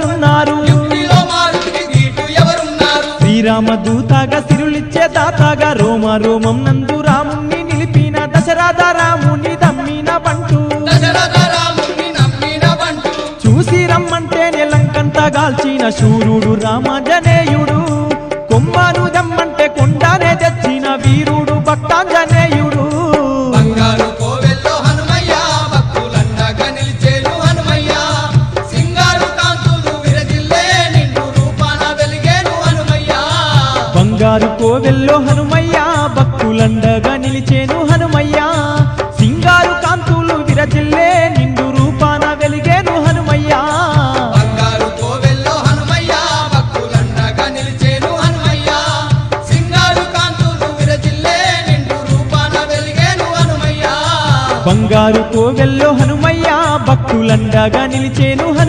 ఎవరున్నారు శ్రీరామదూతగా సిరులిచ్చే దాతగా రోమ రోమం నందు రాముణ్ణి నిలిపిన దశరథ రాముని దమ్మిన బంటు చూసి రమ్మంటేనే లంకంత గాల్చిన శూరుడు రామాంజనేయుడు కొమ్మను దమ్మంటే కొండనే తెచ్చిన వీరుడు భక్తాంజనేయుడు బంగారు కోవెల్లో హనుమయ్య భక్తులండగా నిలిచేను హనుమయ్య సింగారు కాంతులు విరజిల్లే నిండు రూపాన వెలిగేను హనుమయ్య బంగారు కోవెల్లో హనుమయ్య భక్తులండగా నిలిచేను హనుమయ్య సింగారు కాంతులు విరజిల్లే నిండు రూపాన వెలిగేను హనుమయ్య బంగారు కోవెల్లో హనుమయ్య భక్తులండగా నిలిచేను హనుమయ్య సింగారు కాంతులు విరజిల్లే నిండు రూపాన వెలిగేను హనుమయ్య బంగారు కోవెల్లో హనుమయ్య భక్తులండగా నిలిచేను హనుమయ్య